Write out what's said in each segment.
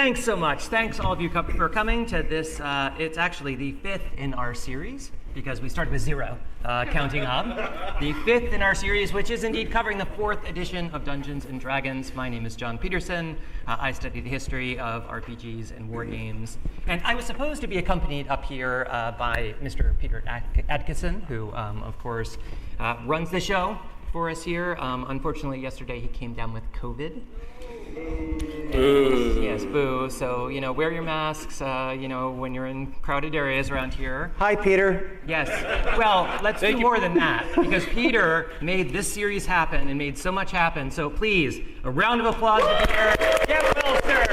Thanks so much. Thanks all of you for coming to this. It's actually the 5th in our series, because we started with 0, counting up. The 5th in our series, which is indeed covering the 4th edition of Dungeons & Dragons. My name is John Peterson. I study the history of RPGs and war games. And I was supposed to be accompanied up here by Mr. Peter Atkinson, who, of course, runs the show for us here. Unfortunately, yesterday he came down with COVID. Boo. Yes, boo. So, wear your masks, when you're in crowded areas around here. Hi, Peter. Yes. Well, let's do more than that, because Peter made this series happen and made so much happen. So please, a round of applause to Peter. Get well, sir.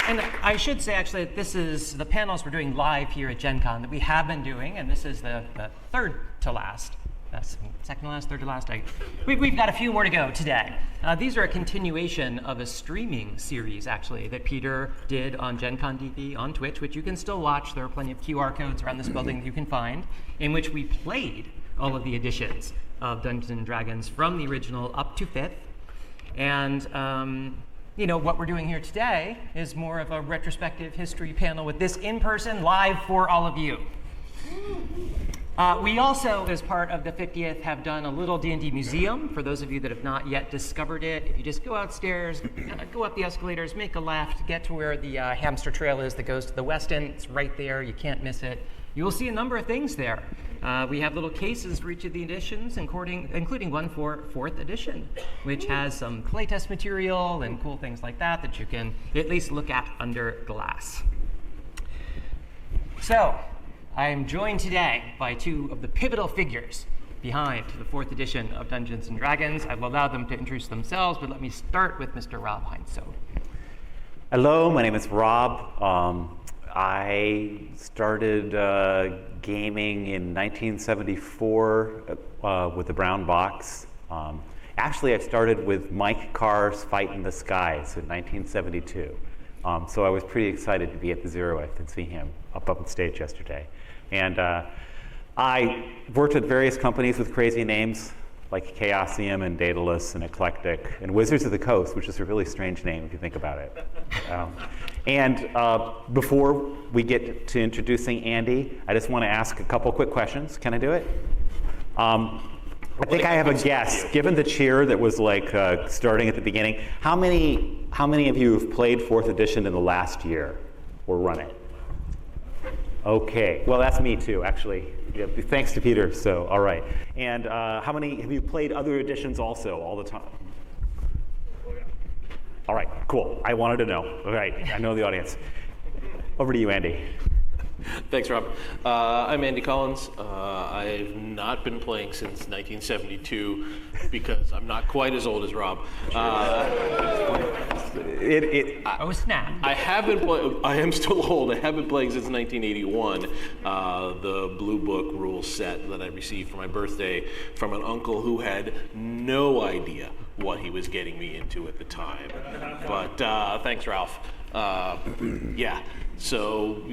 And I should say, actually, that this is the panels we're doing live here at Gen Con that we have been doing, and this is the third to last. Second to last, third to last. We've got a few more to go today. These are a continuation of a streaming series, actually, that Peter did on Gen Con TV on Twitch, which you can still watch. There are plenty of QR codes around this building that you can find, in which we played all of the editions of Dungeons & Dragons from the original up to 5th. And what we're doing here today is more of a retrospective history panel with this in person, live for all of you. We also, as part of the 50th, have done a little D&D museum. For those of you that have not yet discovered it, if you just go upstairs, go up the escalators, make a left, get to where the hamster trail is that goes to the west end. It's right there. You can't miss it. You will see a number of things there. We have little cases for each of the editions, including one for 4th edition, which has some playtest material and cool things like that you can at least look at under glass. So, I am joined today by 2 of the pivotal figures behind the 4th edition of Dungeons & Dragons. I will allow them to introduce themselves, but let me start with Mr. Rob Heinsohn. Hello, my name is Rob. I started gaming in 1974 with the Brown Box. Actually, I started with Mike Carr's Fight in the Skies in 1972. So I was pretty excited to be at the Zeroth and see him up on stage yesterday. And I worked at various companies with crazy names, like Chaosium and Daedalus and Eclectic, and Wizards of the Coast, which is a really strange name if you think about it. Before we get to introducing Andy, I just want to ask a couple quick questions. Can I do it? I think I have a guess. Given the cheer that was starting at the beginning, how many of you have played 4th edition in the last year or run it? Okay, well that's me too, actually. Yeah, thanks to Peter. So all right. And how many have you played other editions also all the time? All right, cool. I wanted to know. All right, I know the audience. Over to you, Andy. Thanks, Rob. I'm Andy Collins. I've not been playing since 1972 because I'm not quite as old as Rob. Snap. I have been playing. I am still old. I have been playing since 1981. The Blue Book rule set that I received for my birthday from an uncle who had no idea what he was getting me into at the time. But thanks, Ralph. Yeah. So.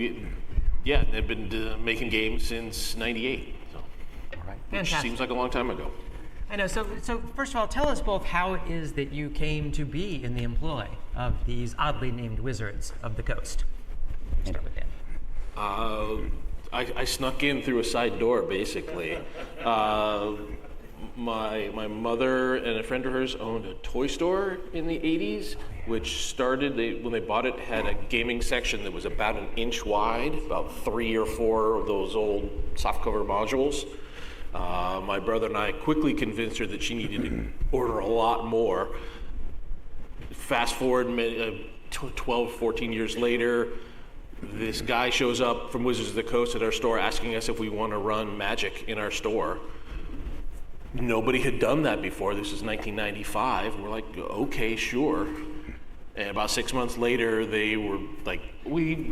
Yeah, they've been making games since '98, so all right. Which seems like a long time ago. I know. So first of all, tell us both how it is that you came to be in the employ of these oddly named Wizards of the Coast. Start with Dan. I snuck in through a side door, basically. My mother and a friend of hers owned a toy store in the 80s, which started, when they bought it, had a gaming section that was about an inch wide, about 3 or 4 of those old softcover modules. My brother and I quickly convinced her that she needed to order a lot more. Fast forward 12, 14 years later, this guy shows up from Wizards of the Coast at our store asking us if we want to run Magic in our store. Nobody had done that before. This is 1995, and we're like, okay, sure. And about 6 months later, they were like,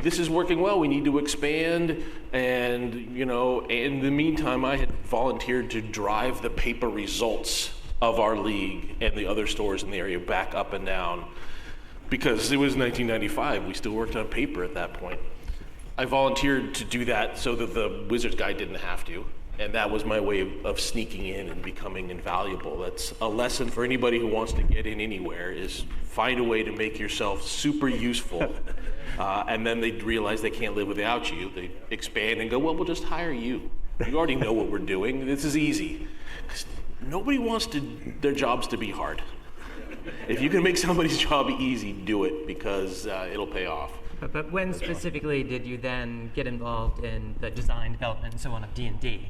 this is working well, we need to expand. And, in the meantime, I had volunteered to drive the paper results of our league and the other stores in the area back up and down. Because it was 1995, we still worked on paper at that point. I volunteered to do that so that the Wizards guy didn't have to. And that was my way of sneaking in and becoming invaluable. That's a lesson for anybody who wants to get in anywhere, is find a way to make yourself super useful. And then they realize they can't live without you. They expand and go, well, we'll just hire you. You already know what we're doing. This is easy. 'Cause nobody wants their jobs to be hard. If you can make somebody's job easy, do it, because it'll pay off. But when specifically did you then get involved in the design, development, and so on of D&D?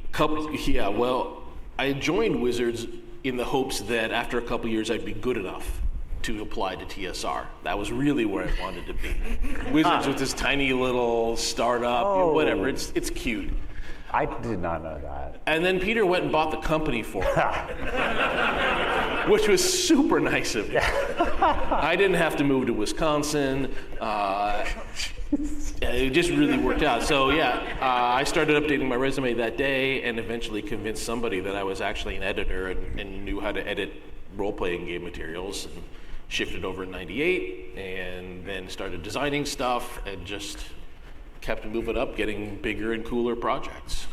Yeah, well, I joined Wizards in the hopes that after a couple years I'd be good enough to apply to TSR. That was really where I wanted to be. Wizards was this tiny little startup, whatever, it's cute. I did not know that. And then Peter went and bought the company for me, which was super nice of him. I didn't have to move to Wisconsin. It just really worked out. So yeah, I started updating my resume that day and eventually convinced somebody that I was actually an editor and knew how to edit role-playing game materials, and shifted over in '98 and then started designing stuff and just kept moving up, getting bigger and cooler projects.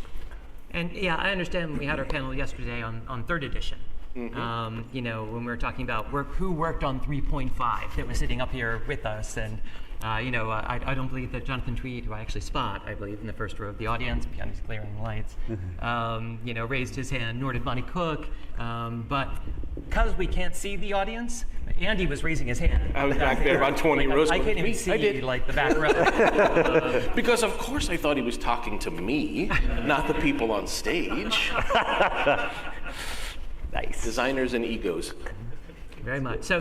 And yeah, I understand we had our panel yesterday on third edition. Mm-hmm. You know, when we were talking about who worked on 3.5 that was sitting up here with us. And I don't believe that Jonathan Tweed, who I actually spot, I believe, in the first row of the audience behind these glaring lights, raised his hand, nor did Bonnie Cook. But because we can't see the audience, Andy was raising his hand. I was back there about 20 rows. I can't even see like the back row. Because of course I thought he was talking to me, not the people on stage. Nice. Designers and egos. Very much. So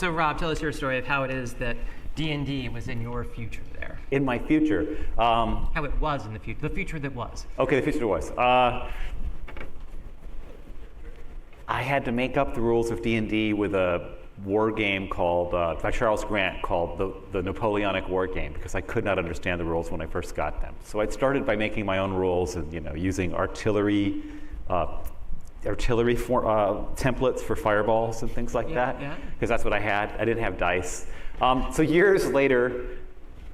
Rob, tell us your story of how it is that D&D was in your future there. In my future. How it was in the future that was. Okay, the future that was. I had to make up the rules of D&D with a war game called, by Charles Grant, called the Napoleonic War Game, because I could not understand the rules when I first got them. So I started by making my own rules and using artillery templates for fireballs and things like that, because that's what I had. I didn't have dice. So years later,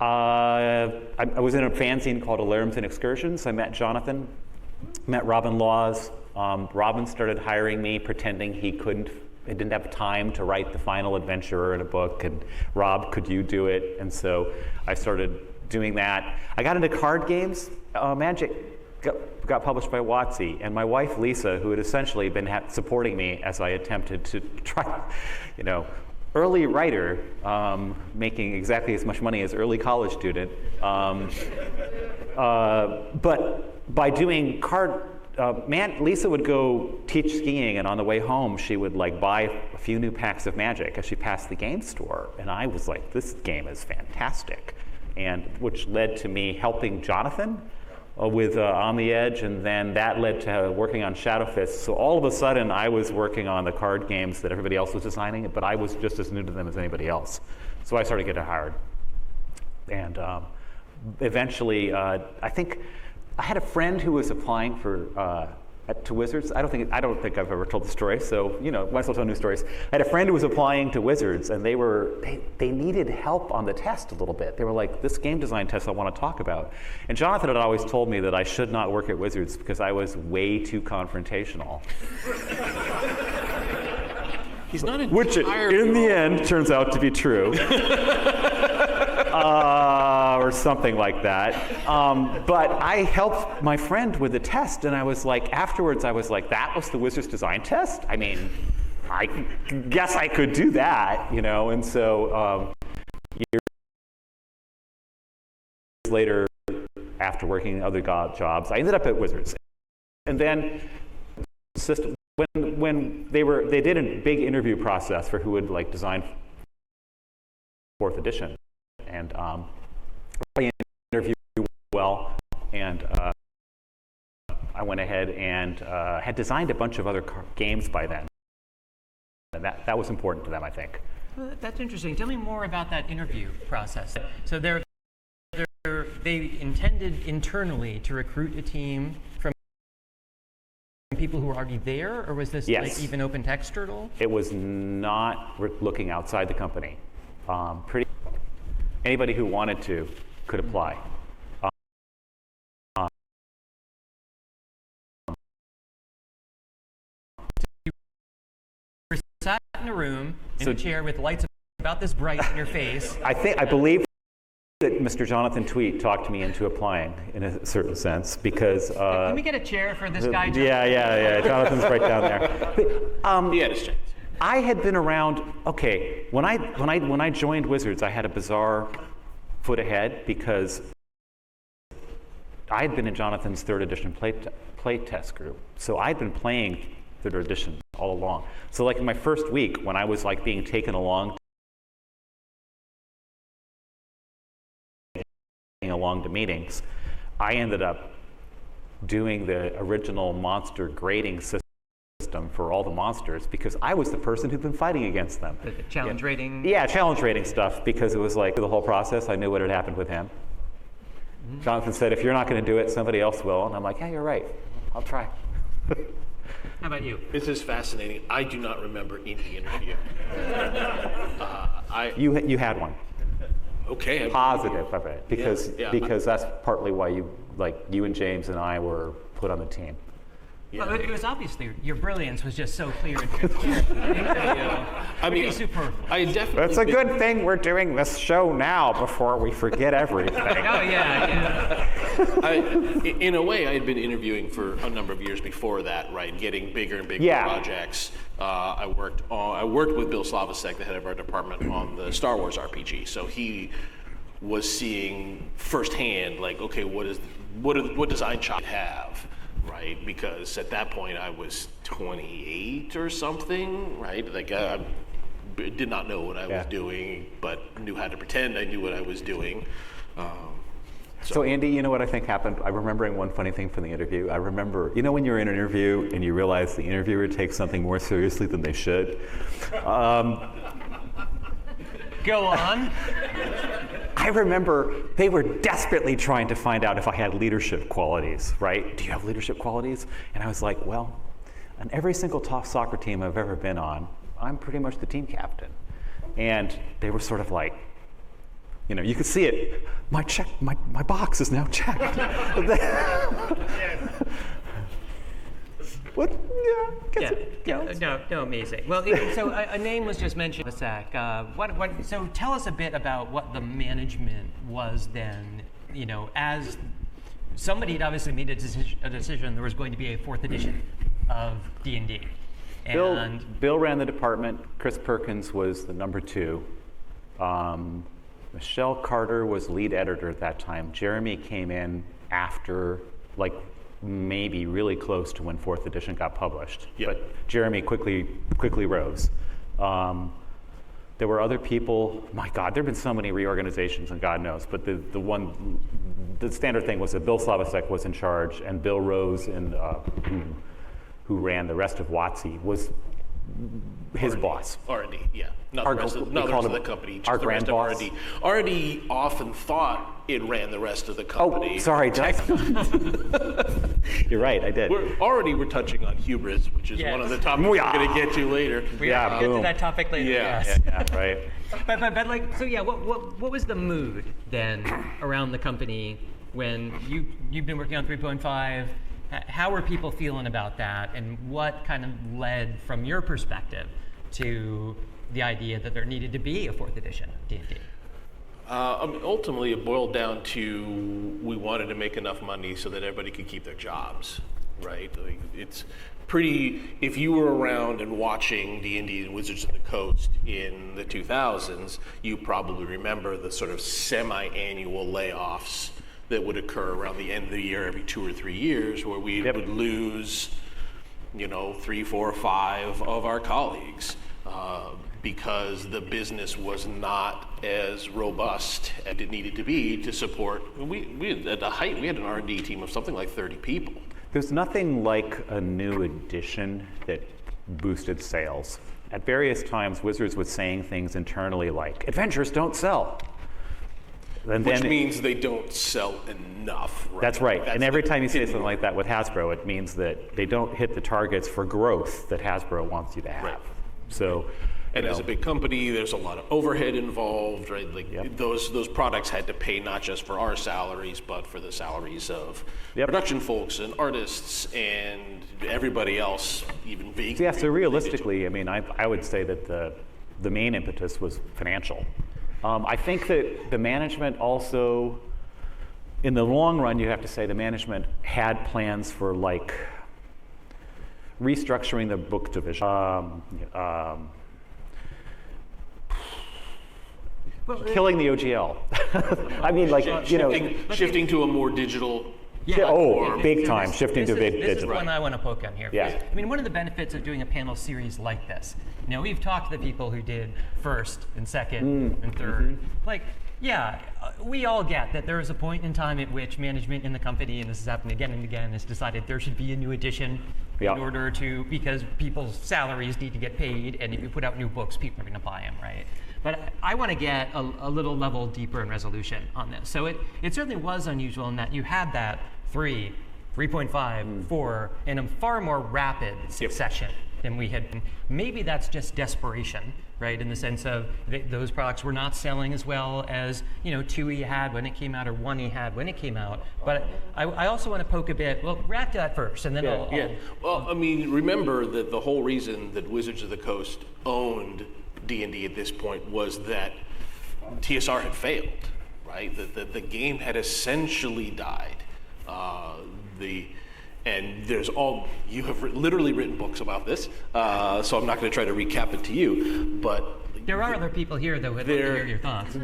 I was in a fanzine called Alarms and Excursions. I met Jonathan, met Robin Laws. Robin started hiring me, pretending he didn't have time to write the final adventure in a book, and Rob, could you do it? And so I started doing that. I got into card games. Magic got published by WotC, and my wife Lisa, who had essentially been supporting me as I attempted to try, early writer, making exactly as much money as early college student, but by doing Lisa would go teach skiing, and on the way home she would buy a few new packs of Magic as she passed the game store, and I was like, this game is fantastic, and which led to me helping Jonathan with On the Edge, and then that led to working on Shadowfist. So all of a sudden I was working on the card games that everybody else was designing, but I was just as new to them as anybody else. So I started getting hired, and eventually I think I had a friend who was applying to Wizards. I don't think I've ever told the story, so might as well tell new stories. I had a friend who was applying to Wizards, and they needed help on the test a little bit. They were like, this game design test I want to talk about. And Jonathan had always told me that I should not work at Wizards because I was way too confrontational. He's not entirely Which, in the end, turns out to be true. Or something like that. But I helped my friend with the test, and afterwards I was like, that was the Wizards design test? I mean, I guess I could do that, And so years later, after working other jobs, I ended up at Wizards. And then when they did a big interview process for who would design 4th edition, and I interviewed well, and I went ahead and had designed a bunch of other games by then, and that was important to them, I think. Well, that's interesting. Tell me more about that interview process. So they intended internally to recruit a team from people who were already there, or was this even open to external? It was not looking outside the company. Anybody who wanted to could apply. in a chair with lights about this bright in your face. I believe that Mr. Jonathan Tweet talked me into applying in a certain sense because. Can we get a chair for this guy? Yeah. Jonathan's right down there. But, He had his chance. I had been around. Okay, when I joined Wizards, I had a bizarre foot ahead because I had been in Jonathan's third edition play test group, so I'd been playing third edition all along. So like in my first week, when I was like being taken along to meetings, I ended up doing the original monster grading system for all the monsters because I was the person who'd been fighting against them. The challenge rating? Yeah, challenge rating stuff, because it was like the whole process, I knew what had happened with him. Mm-hmm. Jonathan said, if you're not going to do it, somebody else will. And I'm like, yeah, you're right. I'll try. How about you? This is fascinating. I do not remember any interview. You had one. Okay. Positive of it, because Yeah. because that's partly why you and James and I were put on the team. Yeah. Well, it was obviously your brilliance was just so clear and transparent. I mean, superb. I definitely. That's a good thing we're doing this show now before we forget everything. Oh yeah. In a way, I had been interviewing for a number of years before that, right? Getting bigger and bigger projects. I worked with Bill Slavicek, the head of our department, on the Star Wars RPG. So he was seeing firsthand, like, okay, what does Einstein have, right? Because at that point I was 28 or something, right? Like I did not know what I was doing, but knew how to pretend I knew what I was doing. So Andy, you know what I think happened? I'm remembering one funny thing from the interview. I remember, you know when you're in an interview and you realize the interviewer takes something more seriously than they should? Go on. I remember they were desperately trying to find out if I had leadership qualities, right? Do you have leadership qualities? And I was like, well, on every single top soccer team I've ever been on, I'm pretty much the team captain. And they were sort of like, you know, you could see it. My box is now checked. What? No, amazing. Well, so a name was just mentioned. So tell us a bit about what the management was then. You know, as somebody had obviously made a decision, there was going to be a 4th edition of D&D. Bill ran the department. Chris Perkins was the number 2. Michelle Carter was lead editor at that time. Jeremy came in after, like, maybe really close to when 4th edition got published. Yep. But Jeremy quickly rose. There were other people. My God, there have been so many reorganizations, and God knows. But the standard thing was that Bill Slavicek was in charge, and Bill Rose, and who ran the rest of WotC, was his boss. R&D, yeah. Not the rest of the company, just our the rest of R&D. R&D often thought it ran the rest of the company. Oh, sorry. You're right, I did. We're touching on hubris, which is one of the topics we're going to get to later. We are get to that topic later. Yeah, right. But like, so yeah, what was the mood then around the company when you've been working on 3.5? How were people feeling about that, and what kind of led, from your perspective, to the idea that there needed to be a 4th edition of D&D? Ultimately, it boiled down to we wanted to make enough money so that everybody could keep their jobs, right? Like, it's pretty. If you were around and watching D&D and Wizards of the Coast in the 2000s, you probably remember the sort of semi-annual layoffs that would occur around the end of the year every 2 or 3 years, where we would lose, 3, 4, 5 of our colleagues because the business was not as robust as it needed to be to support. At the height, we had an R&D team of something like 30 people. There's nothing like a new edition that boosted sales. At various times, Wizards was saying things internally like, adventures don't sell. Which means they don't sell enough. Right? That's right. And every time you say something like that with Hasbro, it means that they don't hit the targets for growth that Hasbro wants you to have. Right. So, and as a big company, there's a lot of overhead involved, right? Like those products had to pay not just for our salaries, but for the salaries of production folks and artists and everybody else, even vaguely. Yeah. So realistically, I mean, I would say that the main impetus was financial. I think that the management also, in the long run, you have to say the management had plans for like restructuring the book division. Killing the OGL. I mean, like, shifting to a more digital. Big time, shifting to big digital. This is one I want to poke on here. Yeah. I mean, one of the benefits of doing a panel series like this, we've talked to the people who did first and second and third. Like, we all get that there is a point in time at which management in the company, and this has happened again and again, has decided there should be a new edition in order to, because people's salaries need to get paid, and if you put out new books, people are going to buy them, right? But I want to get a little level deeper in resolution on this. So it certainly was unusual in that you had that 3, 3.5, 4, in a far more rapid succession than we had. Maybe that's just desperation, right? In the sense of those products were not selling as well as 2E had when it came out or 1E had when it came out. But I also want to poke a bit. Well, react to that first, and then I'll. Well, I mean, remember that the whole reason that Wizards of the Coast owned D&D at this point was that TSR had failed, right? The game had essentially died. And there's you have literally written books about this, so I'm not going to try to recap it to you, but there are other people here that would love to hear your thoughts.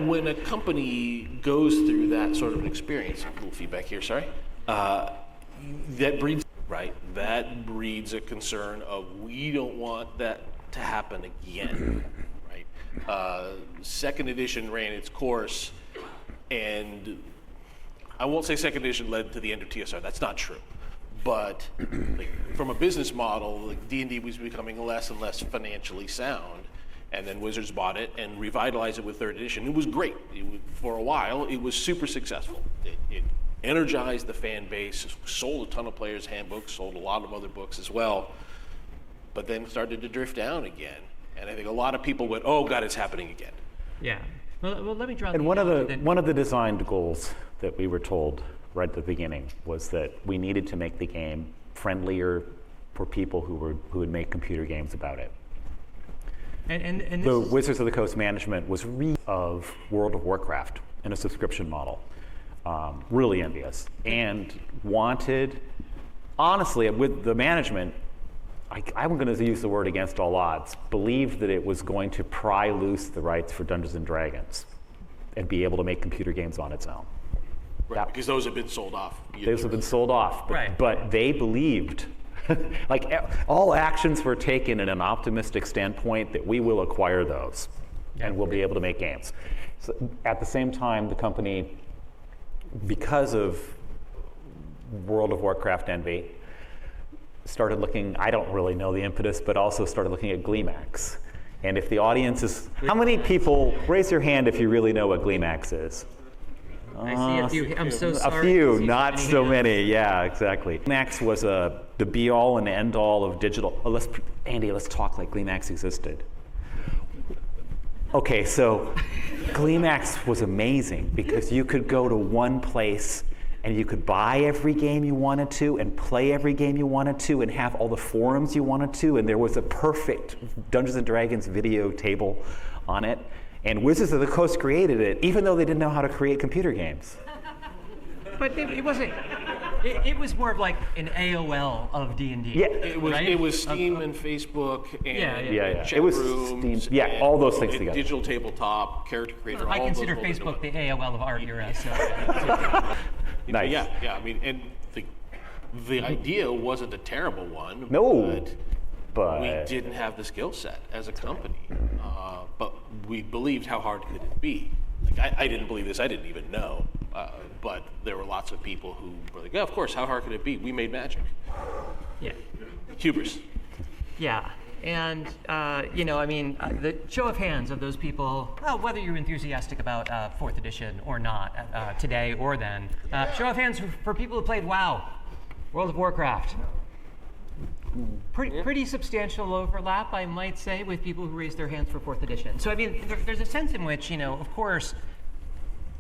When a company goes through that sort of an experience, a little feedback here, sorry, that breeds a concern of we don't want that to happen again, right? Second edition ran its course, and I won't say second edition led to the end of TSR. That's not true. But from a business model, D&D was becoming less and less financially sound. And then Wizards bought it and revitalized it with third edition. It was great. For a while, it was super successful. It energized the fan base, sold a ton of players' handbooks, sold a lot of other books as well, but then started to drift down again. And I think a lot of people went, oh God, it's happening again. Yeah. Well, let me draw. And one of the designed goals that we were told right at the beginning was that we needed to make the game friendlier for people who would make computer games about it. And the Wizards of the Coast management was of World of Warcraft in a subscription model, really envious, and wanted, honestly, with the management, I'm going to use the word against all odds, believed that it was going to pry loose the rights for Dungeons and Dragons and be able to make computer games on its own. Right, because those have been sold off. Those have been sold off, right. But they believed, like all actions were taken in an optimistic standpoint that we will acquire those and we'll be able to make games. So at the same time, the company, because of World of Warcraft envy, started looking, I don't really know the impetus, but also started looking at Gleemax. And if the audience is, how many people, raise your hand if you really know what Gleemax is? I see a few. I'm so sorry. A few, not so many. Yeah, exactly. Gleemax was the be-all and end-all of digital. Oh, Andy, let's talk like Gleemax existed. Okay, so Gleemax was amazing because you could go to one place and you could buy every game you wanted to and play every game you wanted to and have all the forums you wanted to, and there was a perfect Dungeons & Dragons video table on it. And Wizards of the Coast created it, even though they didn't know how to create computer games. But it wasn't. It was more of like an AOL of D&D. Yeah, it was. Right? It was Steam and Facebook and It was rooms. Steam. Yeah, all those things together. Digital tabletop, character creator. I all consider those Facebook the AOL of our era. So. Nice. Yeah. I mean, and the idea wasn't a terrible one. No. But we didn't have the skill set as a company. But we believed how hard could it be. Like I didn't believe this. I didn't even know. But there were lots of people who were like, yeah, of course, how hard could it be? We made magic. Yeah. Hubris. Yeah. And, the show of hands of those people, whether you're enthusiastic about 4th edition or not, today or then, show of hands for people who played WoW, World of Warcraft. Pretty substantial overlap, I might say, with people who raised their hands for 4th edition. So, I mean, there's a sense in which, of course,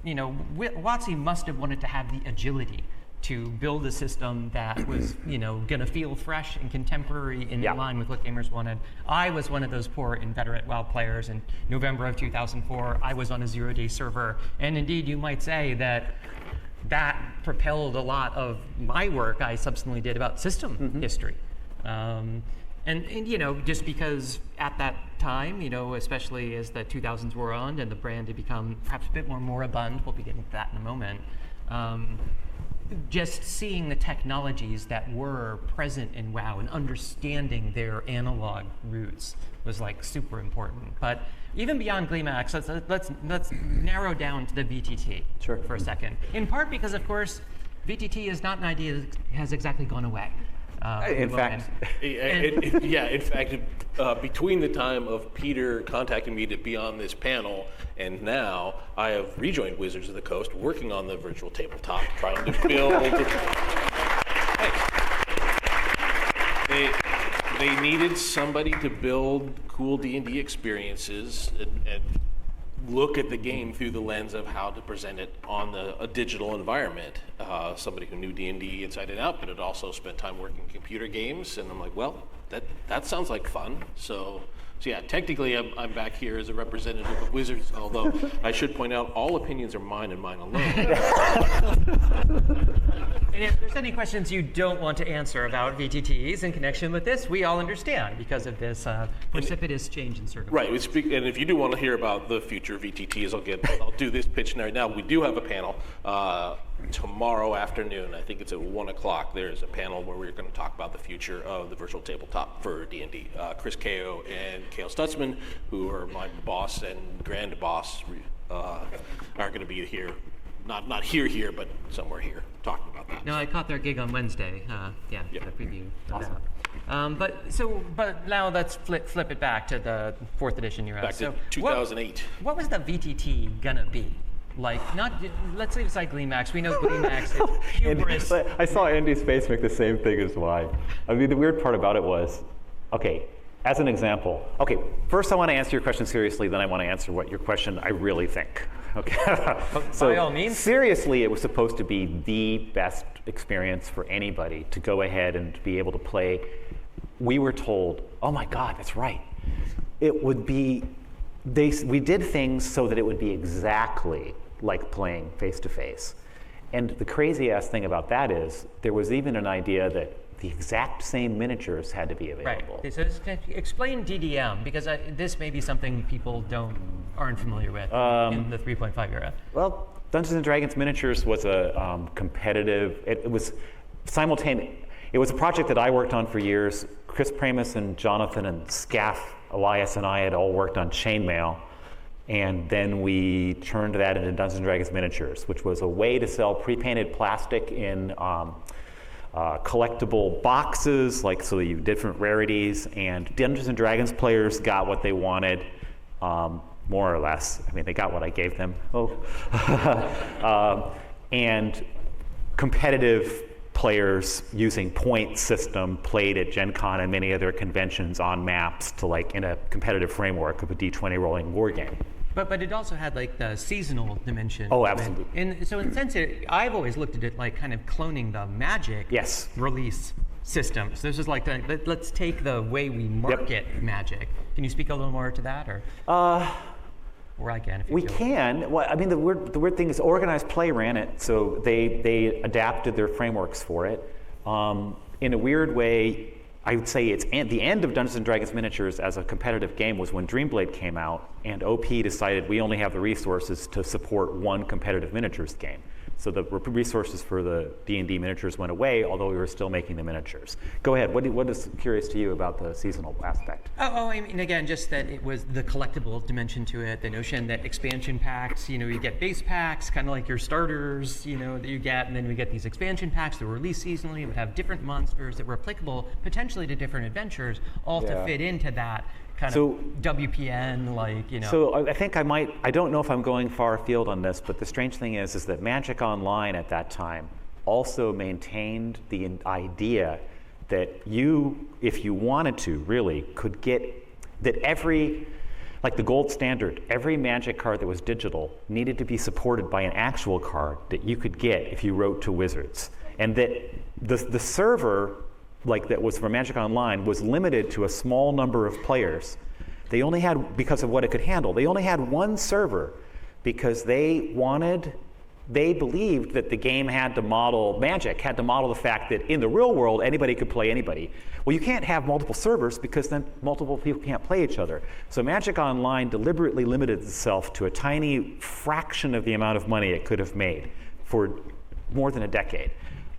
WotC must have wanted to have the agility to build a system that was, going to feel fresh and contemporary and in line with what gamers wanted. I was one of those poor inveterate WoW players. In November of 2004, I was on a 0-day server. And indeed, you might say that propelled a lot of my work I subsequently did about system history. And just because at that time, especially as the 2000s wore on and the brand had become perhaps a bit more moribund, we'll be getting to that in a moment, just seeing the technologies that were present in WoW and understanding their analog roots was like super important. But even beyond GleeMax, let's narrow down to the VTT for a second. In part because, of course, VTT is not an idea that has exactly gone away. In fact, between the time of Peter contacting me to be on this panel and now, I have rejoined Wizards of the Coast, working on the virtual tabletop, trying to build. They needed somebody to build cool D&D experiences and look at the game through the lens of how to present it on a digital environment. Somebody who knew D&D inside and out, but had also spent time working computer games. And I'm like, well, that sounds like fun. So yeah, technically I'm back here as a representative of Wizards, although I should point out all opinions are mine and mine alone. And if there's any questions you don't want to answer about VTTs in connection with this, we all understand because of this precipitous change in circumstances. Right, and if you do want to hear about the future VTTs, I'll do this pitch right now. We do have a panel tomorrow afternoon. I think it's at 1 o'clock. There's a panel where we're going to talk about the future of the virtual tabletop for D&D. Chris Kao and Cale Stutzman, who are my boss and grand boss, are going to be here. Not here, but somewhere here, talking about that. No, I caught their gig on Wednesday. The preview. Awesome. But now let's flip it back to the 4th edition era. Back to 2008. What was the VTT gonna be? Like, let's leave aside GleeMax. We know GleeMax is hubris. I saw Andy's face make the same thing as mine. I mean, the weird part about it was, okay, as an example, okay, first I want to answer your question seriously, then I want to answer what your question I really think. Okay. So, by all means. Seriously, it was supposed to be the best experience for anybody to go ahead and be able to play. We were told, oh my God, that's right. It would be, we did things so that it would be exactly like playing face-to-face. And the crazy-ass thing about that is, there was even an idea that the exact same miniatures had to be available. Right. So explain DDM, because this may be something people aren't familiar with in the 3.5 era. Well, Dungeons & Dragons Miniatures was a competitive, it was simultaneous. It was a project that I worked on for years. Chris Pramus and Jonathan and Scaff, Elias and I had all worked on Chainmail. And then we turned that into Dungeons & Dragons Miniatures, which was a way to sell pre-painted plastic in collectible boxes, so that you had different rarities, and Dungeons & Dragons players got what they wanted, more or less. I mean, they got what I gave them. And competitive players using point system played at Gen Con and many other conventions on maps to in a competitive framework of a D20 rolling war game. But it also had the seasonal dimension. Oh, absolutely. And so in a sense, I've always looked at it like kind of cloning the Magic release system. So this is let's take the way we market Magic. Can you speak a little more to that, or? Or I can. If you we can. Well, I mean, the weird thing is, Organized Play ran it, so they adapted their frameworks for it. In a weird way, I would say the end of Dungeons & Dragons Miniatures as a competitive game was when Dreamblade came out, and OP decided we only have the resources to support one competitive miniatures game. So the resources for the D&D miniatures went away, although we were still making the miniatures. Go ahead. What is curious to you about the seasonal aspect? I mean, again, just that it was the collectible dimension to it, the notion that expansion packs, you get base packs, kind of like your starters, that you get, and then we get these expansion packs that were released seasonally, would have different monsters that were applicable potentially to different adventures, all to fit into that kind of WPN, So I think I don't know if I'm going far afield on this, but the strange thing is that Magic Online at that time also maintained the idea that you, if you wanted to, really could get, that every, the gold standard, every Magic card that was digital needed to be supported by an actual card that you could get if you wrote to Wizards. and that the server, like that was for Magic Online, was limited to a small number of players. They only had, because of what it could handle, they only had one server because they believed that the game had to model, Magic had to model the fact that in the real world, anybody could play anybody. Well, you can't have multiple servers because then multiple people can't play each other. So Magic Online deliberately limited itself to a tiny fraction of the amount of money it could have made for more than a decade.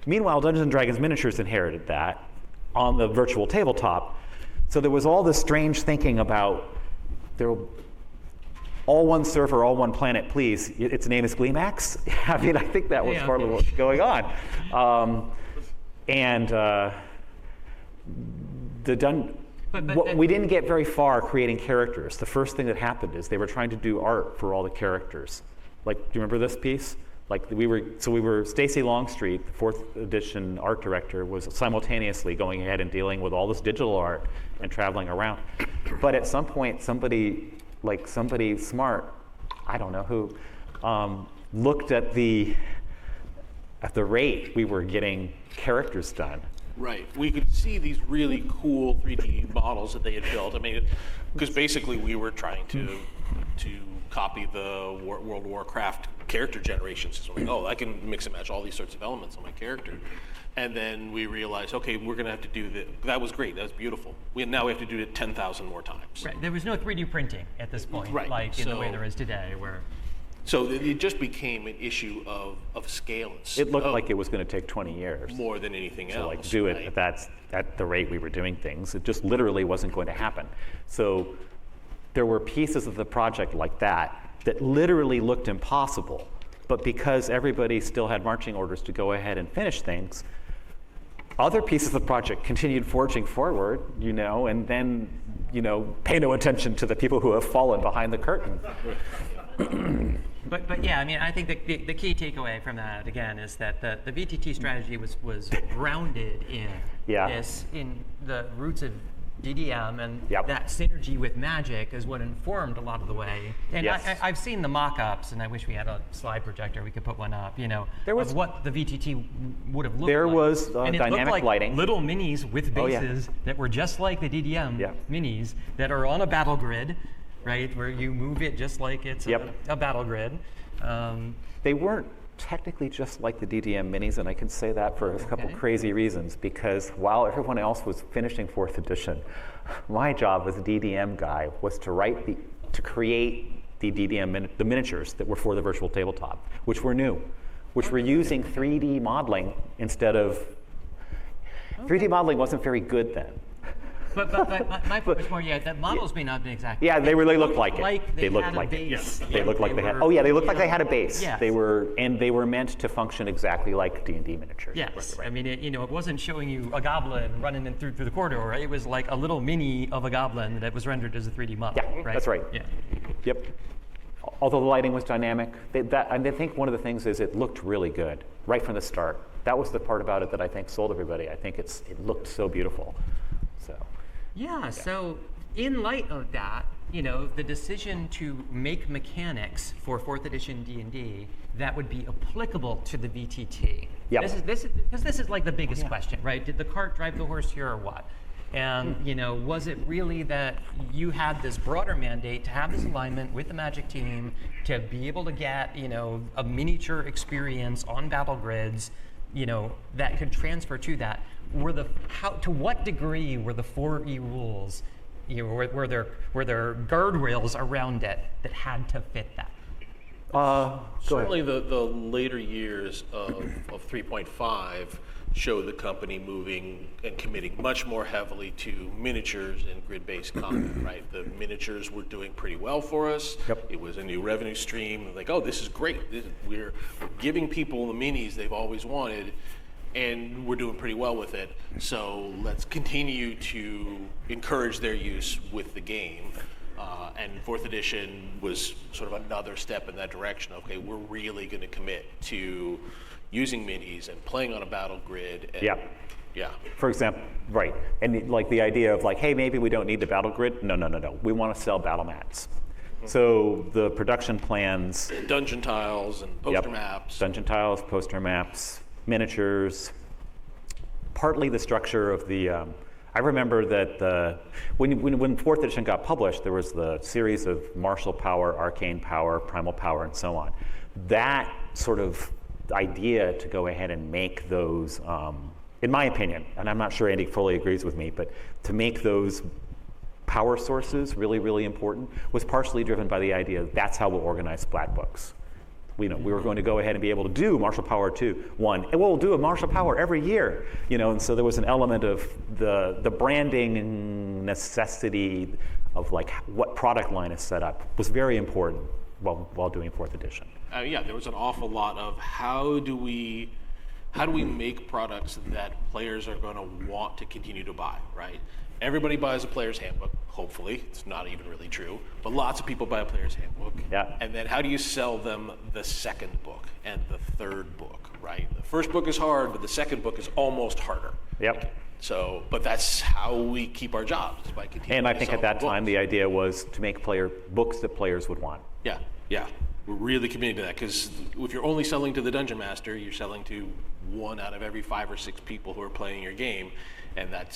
Meanwhile, Dungeons & Dragons Miniatures inherited that on the virtual tabletop. So there was all this strange thinking about, all one server, all one planet, please. Its name is Gleemax. I mean, I think that was part of what was going on. We didn't get very far creating characters. The first thing that happened is they were trying to do art for all the characters. Like, do you remember this piece? Like we were Stacy Longstreet, the 4th edition art director, was simultaneously going ahead and dealing with all this digital art and traveling around. But at some point, somebody smart, I don't know who, looked at the rate we were getting characters done. Right. We could see these really cool 3D models that they had built. I mean, because basically we were trying to copy the World of Warcraft character generation system. Like, oh, I can mix and match all these sorts of elements on my character. And then we realized, okay, we're going to have to do that. That was great. That was beautiful. Now we have to do it 10,000 more times. Right. There was no 3D printing at this point, right. like in the way there is today. So it just became an issue of scale. It looked like it was going to take 20 years. More than anything else. To like do it at the rate we were doing things. It just literally wasn't going to happen. So there were pieces of the project like that literally looked impossible. But because everybody still had marching orders to go ahead and finish things, other pieces of the project continued forging forward, and then, pay no attention to the people who have fallen behind the curtain. But yeah, I mean, I think the key takeaway from that, again, is that the VTT strategy was grounded in in the roots of DDM, and that synergy with Magic is what informed a lot of the way. And I've seen the mock-ups, and I wish we had a slide projector. We could put one up, of what the VTT would have looked like. There was and dynamic looked like lighting. Little minis with bases that were just like the DDM minis that are on a battle grid, right, where you move it just like it's a battle grid. They weren't technically just like the DDM minis, and I can say that for a couple crazy reasons, because while everyone else was finishing 4th edition, my job as a DDM guy was to create the DDM the miniatures that were for the virtual tabletop, which were new, which were using 3D modeling instead of 3D modeling wasn't very good then. But my point was more, that models may not have been exactly. Yeah, they really looked like it. They looked like it. Yes. They looked like they had. Oh yeah, they looked like they had a base. Yes. They were meant to function exactly like D&D miniatures. Yes. Right. I mean, it wasn't showing you a goblin running in through the corridor. Right? It was like a little mini of a goblin that was rendered as a 3D model. Yeah, right? That's right. Yeah. Yep. Although the lighting was dynamic, I think one of the things is it looked really good right from the start. That was the part about it that I think sold everybody. I think it looked so beautiful. So. Yeah, so in light of that, the decision to make mechanics for 4th edition D&D that would be applicable to the VTT. Yep. This is like the biggest question, right? Did the cart drive the horse here or what? And, was it really that you had this broader mandate to have this alignment with the Magic team to be able to get, a miniature experience on battle grids, that could transfer to that? To what degree were the 4E rules, were there guardrails around it that had to fit that? Certainly the later years of 3.5 show the company moving and committing much more heavily to miniatures and grid-based combat, right? The miniatures were doing pretty well for us. Yep. It was a new revenue stream. Like, oh, this is great. We're giving people the minis they've always wanted, and we're doing pretty well with it. So let's continue to encourage their use with the game. And 4th edition was sort of another step in that direction. Okay, we're really going to commit to using minis and playing on a battle grid. And, yeah. For example, right. And like the idea of like, hey, maybe we don't need the battle grid. No. We want to sell battle mats. Mm-hmm. So the production plans. Dungeon tiles and poster maps. Dungeon tiles, poster maps, miniatures, partly the structure of the. I remember that when 4th edition got published, there was the series of martial power, arcane power, primal power, and so on. That sort of idea to go ahead and make those, in my opinion, and I'm not sure Andy fully agrees with me, but to make those power sources really, really important was partially driven by the idea that that's how we'll organize splat books. We were going to go ahead and be able to do martial power 1, and we'll do a martial power every year, and so there was an element of the branding necessity of like what product line is set up was very important while doing 4th edition. Yeah, there was an awful lot of how do we make products that players are going to want to continue to buy, right? Everybody buys a player's handbook, hopefully. It's not even really true, but lots of people buy a player's handbook. Yeah. And then how do you sell them the second book and the third book, right? The first book is hard, but the second book is almost harder. Yep. So, but that's how we keep our jobs, is by continuing And I to think sell at that books. time the idea was to make books that players would want. Yeah. We're really committed to that, because if you're only selling to the Dungeon Master, you're selling to 1 out of every 5 or 6 people who are playing your game, and that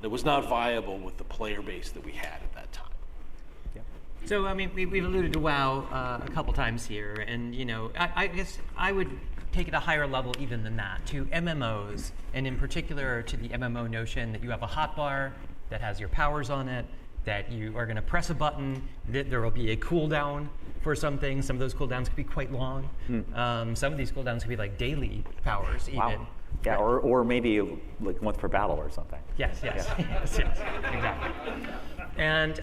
was not viable with the player base that we had at that time. So, I mean, we've alluded to WoW a couple times here, and, I guess I would take it a higher level even than that, to MMOs, and in particular to the MMO notion that you have a hotbar that has your powers on it, that you are going to press a button, that there will be a cooldown for some things. Some of those cooldowns could be quite long. Some of these cooldowns could be like daily powers even. Wow. Yeah, or maybe like once per battle or something. Yes, exactly. And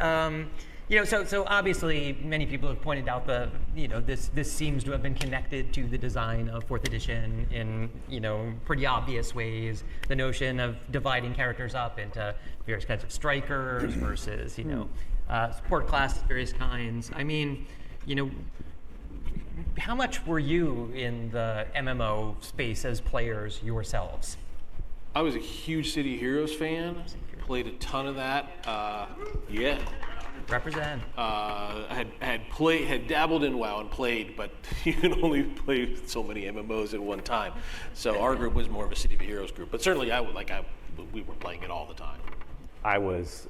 so obviously many people have pointed out this seems to have been connected to the design of 4th edition in pretty obvious ways. The notion of dividing characters up into various kinds of strikers versus support classes, various kinds. I mean, how much were you in the MMO space as players yourselves? I was a huge City of Heroes fan. Played a ton of that. Yeah. Represent. I had dabbled in WoW and played, but you can only play so many MMOs at one time. So our group was more of a City of Heroes group, but certainly we were playing it all the time. I was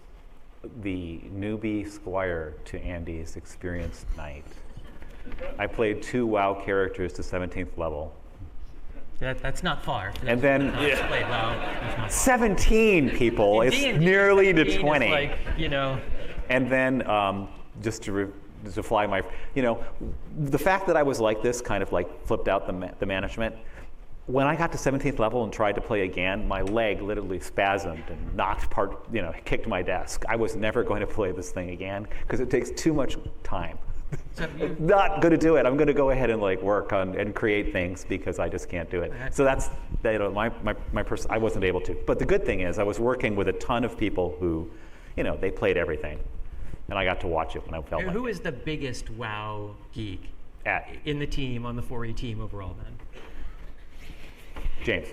the newbie squire to Andy's experienced knight. I played 2 WoW characters to 17th level. That's not far. And then Played WoW. That's not 17 people, it's D&D, nearly to 17 is 20. like, And then just to fly my, the fact that I was like this kind of like flipped out the management. When I got to 17th level and tried to play again, my leg literally spasmed and kicked my desk. I was never going to play this thing again because it takes too much time. So Not going to do it. I'm going to go ahead and work on and create things because I just can't do it. So that's I wasn't able to. But the good thing is I was working with a ton of people who, they played everything, and I got to watch it when I felt like who it. is the biggest WoW geek At in the team, on the 4E team overall then? James.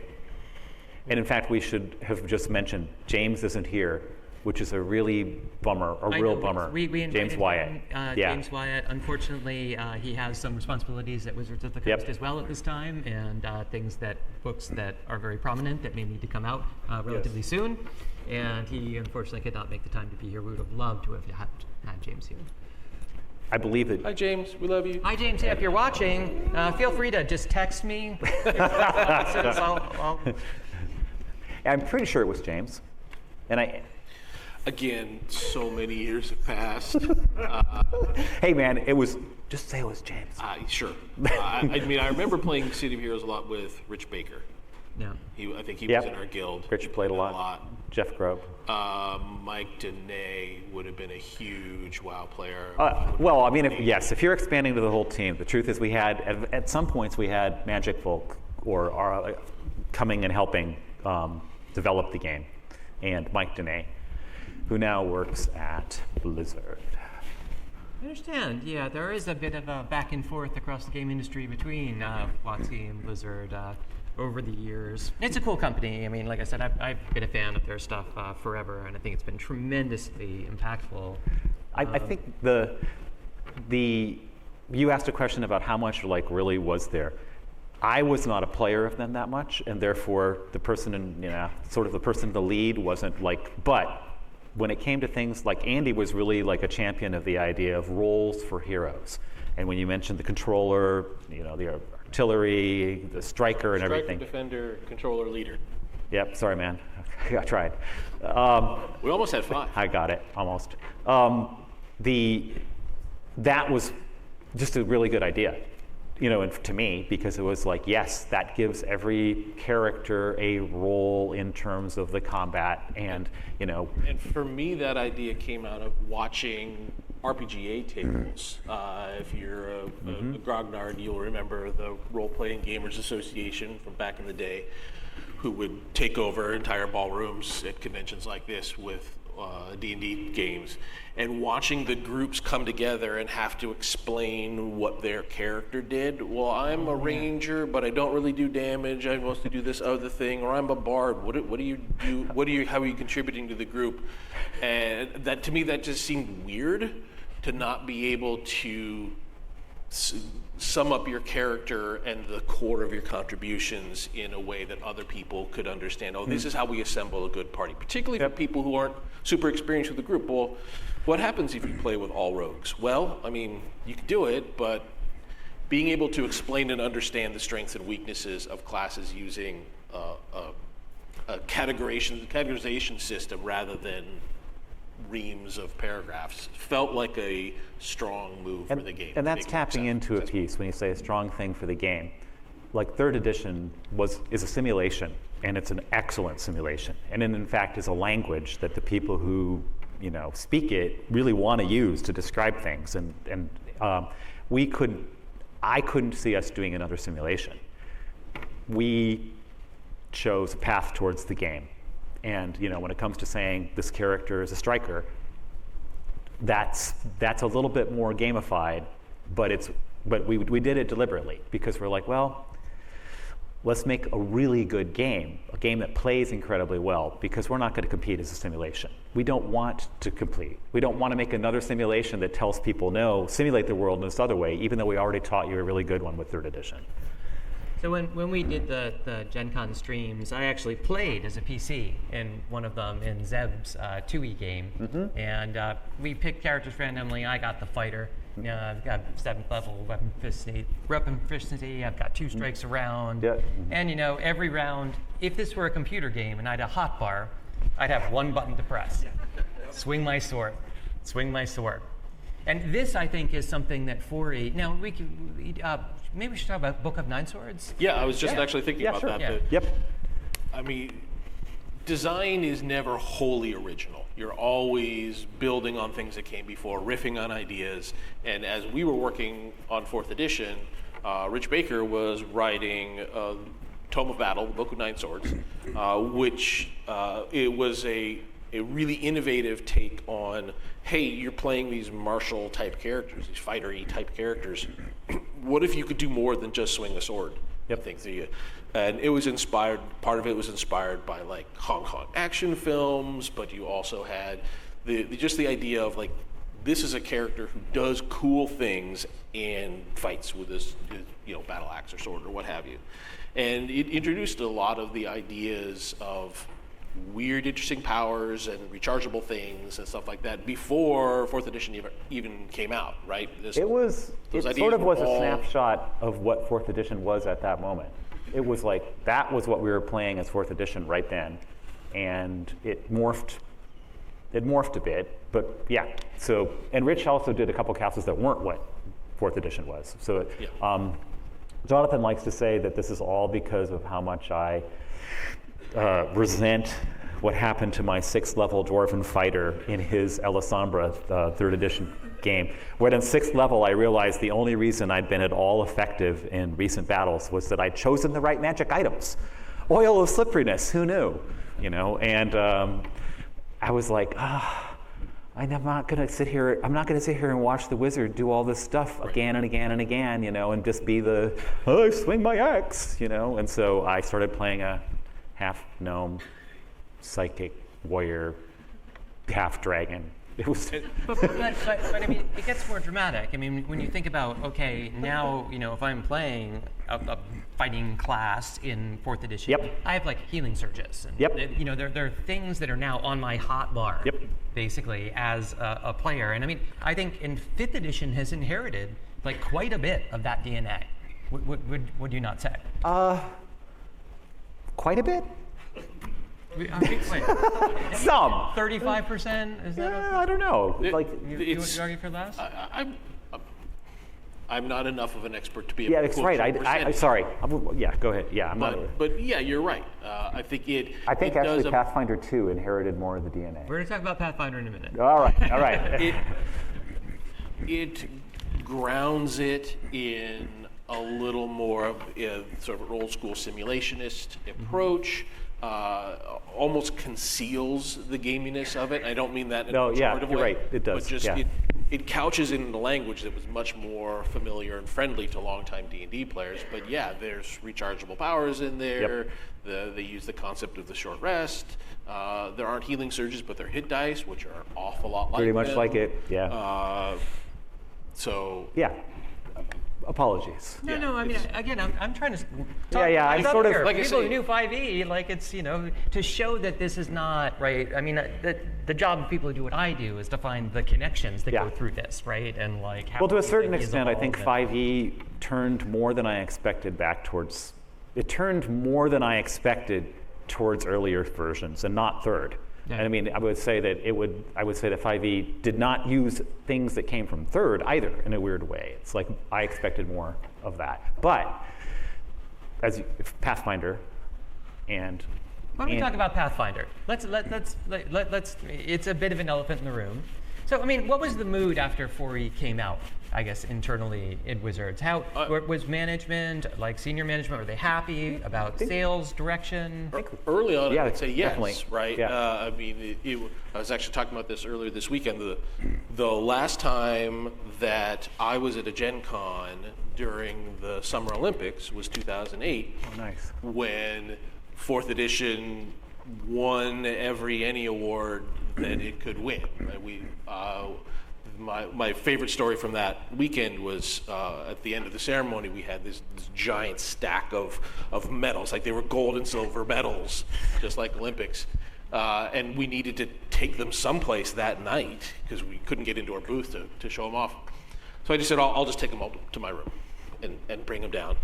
And in fact, we should have just mentioned James isn't here, which is a really bummer, real bummer. We James invited Wyatt. him, James Wyatt. Unfortunately, he has some responsibilities at Wizards of the Coast as well at this time, and books that are very prominent that may need to come out relatively soon. And he unfortunately could not make the time to be here. We would have loved to have had James here. I believe that. Hi, James. We love you. Hi, James. Yeah, if you're watching, feel free to just text me. I'm pretty sure it was James, and Again, so many years have passed. Hey man, just say it was James. Sure. I remember playing City of Heroes a lot with Rich Baker. Yeah. I think he was in our guild. Rich played a lot. Jeff Grobe. Mike Dene would have been a huge WoW player. If you're expanding to the whole team, the truth is we had, at some points we had magic folk coming and helping develop the game. And Mike Dene, who now works at Blizzard. I understand. Yeah, there is a bit of a back and forth across the game industry between WotC and Blizzard over the years. It's a cool company. I mean, like I said, I've been a fan of their stuff forever, and I think it's been tremendously impactful. I think you asked a question about how much really was there. I was not a player of them that much, and therefore the person sort of the person in the lead wasn't like, but when it came to things like Andy was really like a champion of the idea of roles for heroes. And when you mentioned the controller, the artillery, the striker and everything. Striker, defender, controller, leader. Yep, sorry man, I tried. We almost had 5. I got it, almost. That was just a really good idea, and to me, because it was like, yes, that gives every character a role in terms of the combat, and And for me, that idea came out of watching RPGA tables. If you're a grognard, you'll remember the Role-Playing Gamers Association from back in the day, who would take over entire ballrooms at conventions like this with D&D games, and watching the groups come together and have to explain what their character did. Well, I'm a ranger, but I don't really do damage. I mostly do this other thing, or I'm a bard. What do you do? How are you contributing to the group? And that, to me, that just seemed weird, to not be able to sum up your character and the core of your contributions in a way that other people could understand. Oh, this is how we assemble a good party, particularly for people who aren't super experienced with the group. Well, what happens if you play with all rogues? Well, I mean, you can do it, but being able to explain and understand the strengths and weaknesses of classes using a categorization system rather than reams of paragraphs felt like a strong move for the game. And that's tapping into a piece when you say a strong thing for the game. Like 3rd edition is a simulation, and it's an excellent simulation. And in fact is a language that the people who speak it really want to use to describe things. And I couldn't see us doing another simulation. We chose a path towards the game. And when it comes to saying this character is a striker, that's a little bit more gamified, but we did it deliberately because we're like, well, let's make a really good game, a game that plays incredibly well, because we're not going to compete as a simulation. We don't want to compete. We don't want to make another simulation that tells people, no, simulate the world in this other way, even though we already taught you a really good one with 3rd edition. So when we did the Gen Con streams, I actually played as a PC in one of them in Zeb's 2E game. And we picked characters randomly. I got the fighter. I've got 7th level weapon proficiency. I've got 2 strikes around. Yeah. And every round, if this were a computer game and I had a hotbar, I'd have one button to press. Swing my sword. Swing my sword. And this, I think, is something that 4E. Now we could. Maybe we should talk about Book of Nine Swords. Yeah, I was just actually thinking about that. Yeah. Yep. I mean, design is never wholly original. You're always building on things that came before, riffing on ideas. And as we were working on 4th edition, Rich Baker was writing Tome of Battle, the Book of Nine Swords, which it was a really innovative take on, hey, you're playing these martial type characters, these fighter-y type characters. What if you could do more than just swing a sword? Yep. I think and it was inspired, part of it was inspired by like Hong Kong action films, but you also had just the idea of like, this is a character who does cool things and fights with his battle axe or sword or what have you. And it introduced a lot of the ideas of weird, interesting powers and rechargeable things and stuff like that before 4th edition even came out, right? It sort of was a snapshot of what 4th edition was at that moment. It was like, that was what we were playing as 4th edition right then. And it morphed a bit, but yeah. So, and Rich also did a couple classes that weren't what 4th edition was. So Jonathan likes to say that this is all because of how much I resent what happened to my 6th level dwarven fighter in his Elisambra 3rd edition game. When in 6th level I realized the only reason I'd been at all effective in recent battles was that I'd chosen the right magic items. Oil of slipperiness, who knew? And I was like, I'm not gonna sit here and watch the wizard do all this stuff again and again and again, and just be I swing my axe, And so I started playing a half gnome, psychic warrior, half dragon It was. But I mean, it gets more dramatic. I mean, when you think about, okay, now, if I'm playing a fighting class in 4th edition, Yep. I have like healing surges. And, Yep. There are things that are now on my hotbar, Yep. basically, as a player. And I mean, I think in 5th edition has inherited like quite a bit of that DNA. Would you not say? Quite a bit. Wait, Some. 35%? Is that? I don't know. You would argue for less? I'm not enough of an expert to be able Yeah, to it's quote right. you I'm sorry. Yeah, go ahead. Yeah, I'm not. But yeah, you're right. I think it. I think it actually does Pathfinder 2 inherited more of the DNA. We're going to talk about Pathfinder in a minute. All right. it grounds it in a little more of sort of an old school simulationist approach. Almost conceals the gaminess of it. I don't mean that in a pejorative you're way, right. It does. But just yeah. it couches in a language that was much more familiar and friendly to longtime D&D players. But yeah, there's rechargeable powers in there. They use the concept of the short rest. There aren't healing surges, but they're hit dice, which are an awful lot like Pretty much them. like it. Yeah. So Yeah. Apologies. No. I mean, again, I'm trying to. I'm sort of like people who knew 5e, like it's to show that this is not right. I mean, the job of people who do what I do is to find the connections that go through this, right? And like how. Well, to a certain ideas extent, I think evolve 5e turned more than I expected towards earlier versions and not third. Yeah. And I mean, I would say that 5e did not use things that came from third either in a weird way. It's like I expected more of that. But Pathfinder and Why don't we talk about Pathfinder? Let's. It's a bit of an elephant in the room. So, I mean, what was the mood after 4e came out? I guess internally in Wizards, how was management, like senior management? Were they happy about sales direction? early on, Yeah, I'd say yes, definitely. right? Yeah. I mean, I was actually talking about this earlier this weekend. The last time that I was at a Gen Con during the Summer Olympics was 2008. Oh, nice. When 4th edition won any award that it could win. My favorite story from that weekend was at the end of the ceremony, we had this giant stack of medals, like they were gold and silver medals, just like Olympics. And we needed to take them someplace that night because we couldn't get into our booth to show them off. So I just said, I'll just take them all to my room and bring them down.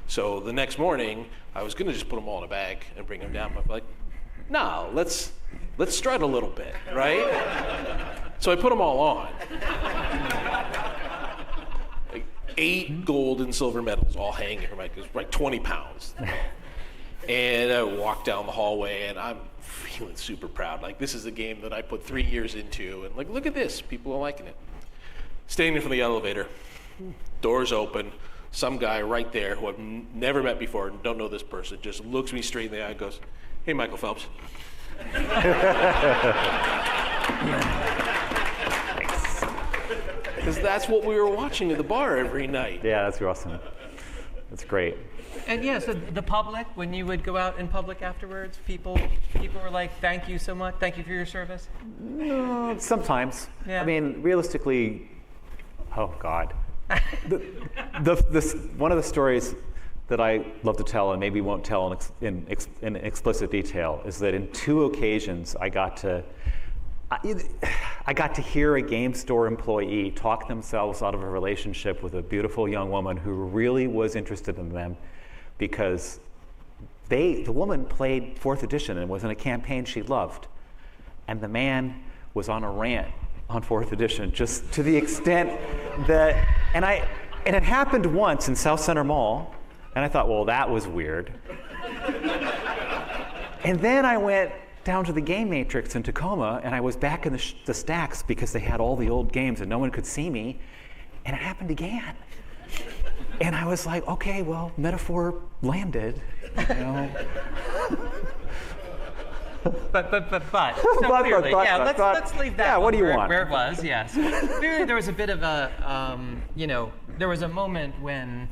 So the next morning, I was going to just put them all in a bag and bring them down, but I'm like, no, let's strut a little bit, right? So I put them all on. Like 8 gold and silver medals all hanging from like 20 pounds. And I walked down the hallway and I'm feeling super proud. Like this is a game that I put 3 years into and like, look at this, people are liking it. Standing from the elevator, doors open, some guy right there who I've never met before and don't know this person just looks me straight in the eye and goes, "Hey, Michael Phelps." Because that's what we were watching at the bar every night. Yeah, that's awesome. That's great. And yeah, so the public, when you would go out in public afterwards, people were like, "Thank you so much. Thank you for your service." Sometimes. Yeah. I mean, realistically, oh God. One of the stories that I love to tell, and maybe won't tell in explicit detail, is that in 2 occasions I got to hear a game store employee talk themselves out of a relationship with a beautiful young woman who really was interested in them because the woman played 4th edition and was in a campaign she loved. And the man was on a rant on 4th edition, just to the extent that, and it happened once in South Center Mall, and I thought, well, that was weird. And then I went down to the Game Matrix in Tacoma, and I was back in the stacks because they had all the old games and no one could see me, and it happened again. And I was like, okay, well, metaphor landed, you know. But so But, clearly, yeah, but, let's leave that. Yeah, what do you want? Where it was, yes. Clearly, there was a bit of a, there was a moment when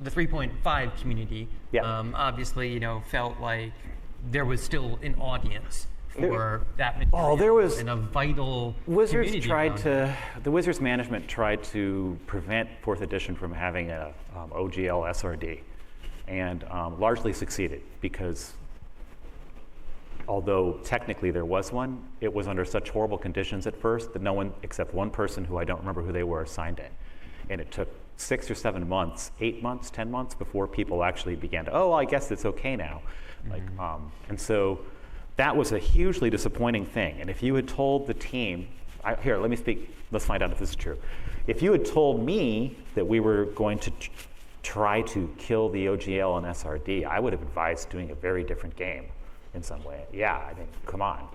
the 3.5 community, obviously, felt like there was still an audience for that material there was- in a vital Wizards community tried around it. the Wizards management tried to prevent 4th edition from having a OGL SRD, and largely succeeded because although technically there was one, it was under such horrible conditions at first that no one except one person who I don't remember who they were signed it. And it took 6 or 7 months, 8 months, 10 months before people actually began to, oh, I guess it's okay now. And so that was a hugely disappointing thing. And if you had told the team, here, let me speak, let's find out if this is true. If you had told me that we were going to try to kill the OGL and SRD, I would have advised doing a very different game in some way. Yeah, I mean, come on.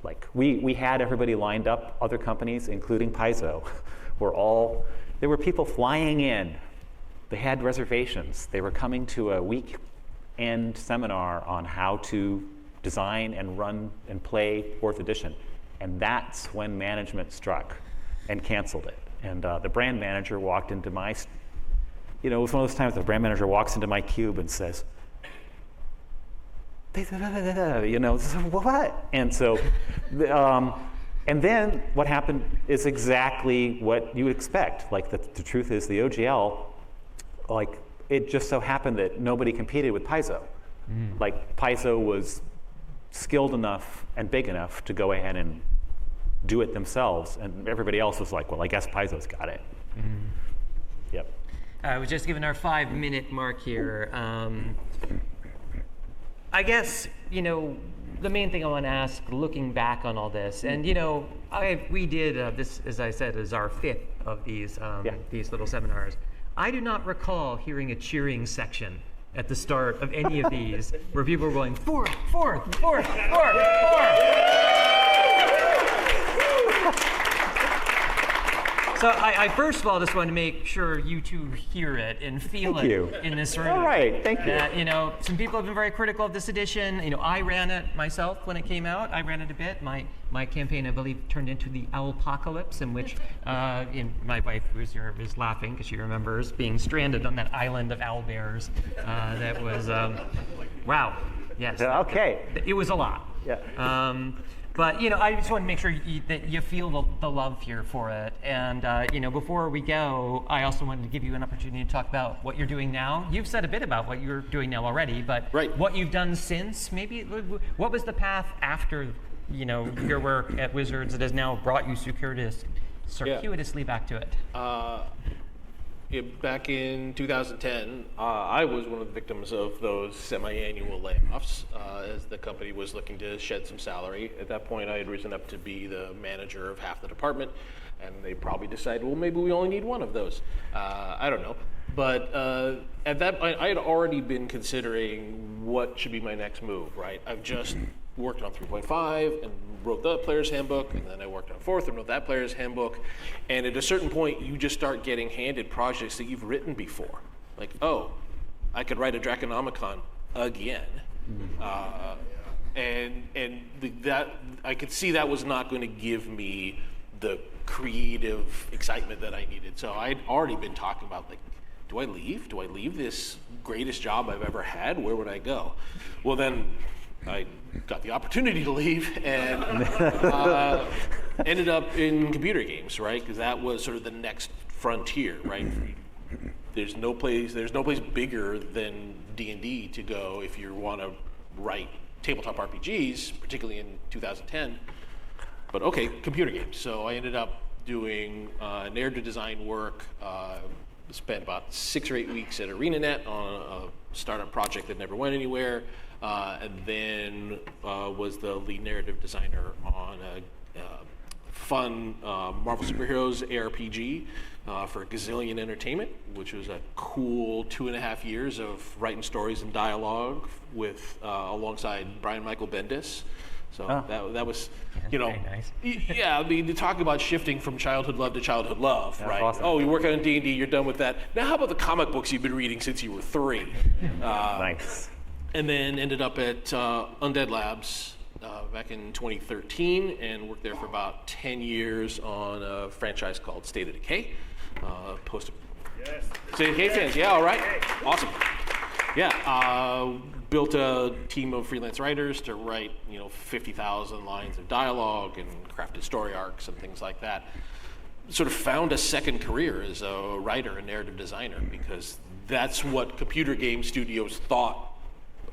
Like, we had everybody lined up, other companies, including Paizo, there were people flying in. They had reservations. They were coming to a weekend seminar on how to design and run and play 4th edition. And that's when management struck and canceled it. And the brand manager walked into it was one of those times the brand manager walks into my cube and says, what? And so, and then what happened is exactly what you would expect. Like the truth is the OGL, like it just so happened that nobody competed with Paizo. Like Paizo was skilled enough and big enough to go ahead and do it themselves, and everybody else was like, well, I guess Paizo's got it. Yep. We're just given our 5-minute mark here. I guess, the main thing I want to ask, looking back on all this, and we did this, as I said, is our 5th of these little seminars. I do not recall hearing a cheering section at the start of any of these where people were going, fourth. So I first of all just want to make sure you two hear it and feel in this room. All right, thank you. That, some people have been very critical of this edition. I ran it myself when it came out. I ran it a bit. My campaign, I believe, turned into the Owlpocalypse, in which my wife was laughing because she remembers being stranded on that island of owlbears. That was, wow, yes. Okay. It was a lot. Yeah. But I just want to make sure that you feel the love here for it. And before we go, I also wanted to give you an opportunity to talk about what you're doing now. You've said a bit about what you're doing now already, but what you've done since. Maybe what was the path after your work at Wizards that has now brought you circuitously back to it? Back in 2010, I was one of the victims of those semi-annual layoffs as the company was looking to shed some salary. At that point, I had risen up to be the manager of half the department, and they probably decided, well, maybe we only need one of those. I don't know. But at that point, I had already been considering what should be my next move, right? I've just worked on 3.5 and wrote the player's handbook, and then I worked on 4th and wrote that player's handbook. And at a certain point, you just start getting handed projects that you've written before. Like, oh, I could write a Draconomicon again. That I could see that was not going to give me the creative excitement that I needed. So I'd already been talking about, like, do I leave? Do I leave this greatest job I've ever had? Where would I go? Well, then I got the opportunity to leave and ended up in computer games, right? Because that was sort of the next frontier, right? There's no place bigger than D&D to go if you want to write tabletop RPGs, particularly in 2010. But okay, computer games. So I ended up doing narrative design work. Spent about 6 or 8 weeks at ArenaNet on a startup project that never went anywhere. And then was the lead narrative designer on a fun Marvel Superheroes ARPG for Gazillion Entertainment, which was a cool 2.5 years of writing stories and dialogue with alongside Brian Michael Bendis. So that was, very nice. Yeah, I mean, to talk about shifting from childhood love to childhood love, That's right? awesome. Oh, you work on D&D, you're done with that. Now how about the comic books you've been reading since you were 3? Nice. And then ended up at Undead Labs back in 2013 and worked there for about 10 years on a franchise called State of Decay. State of Decay fans, yeah, all right, awesome. Yeah, built a team of freelance writers to write, 50,000 lines of dialogue and crafted story arcs and things like that. Sort of found a second career as a writer and narrative designer because that's what computer game studios thought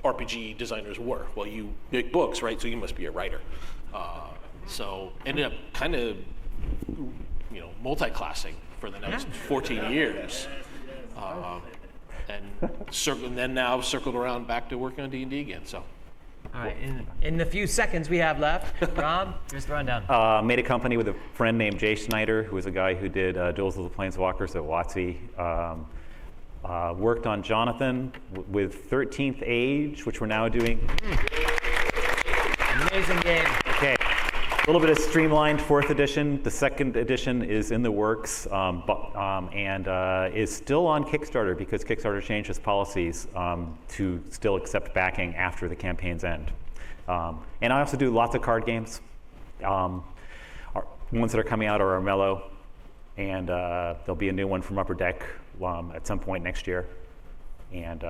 RPG designers were. Well, you make books, right? So you must be a writer. So ended up kind of, multi-classing for the next 14 years. And then now circled around back to working on D&D again. So, all right. In the few seconds we have left, Rob, here's the rundown. Made a company with a friend named Jay Schneider, who was a guy who did Duels of the Planeswalkers at WotC. Worked on Jonathan with 13th Age, which we're now doing. Amazing game. Okay. A little bit of streamlined 4th edition. The 2nd edition is in the works and is still on Kickstarter because Kickstarter changed its policies to still accept backing after the campaign's end. And I also do lots of card games. Ones that are coming out are Armello, and there'll be a new one from Upper Deck at some point next year. And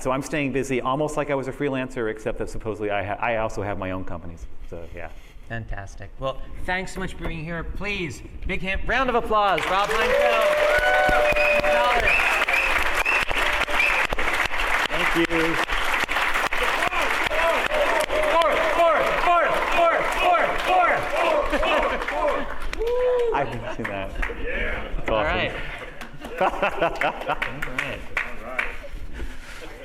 so I'm staying busy almost like I was a freelancer, except that supposedly I also have my own companies. So yeah. Fantastic. Well, thanks so much for being here. Please, big round of applause, Rob Heinfeld. Thank you. I didn't see that. That's awesome. All right. All right.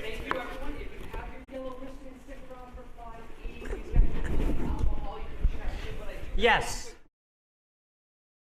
Thank you, everyone. If you have your yellow wristband, stick around for 5E. These guys are alcohol. You can check it, but I do Yes.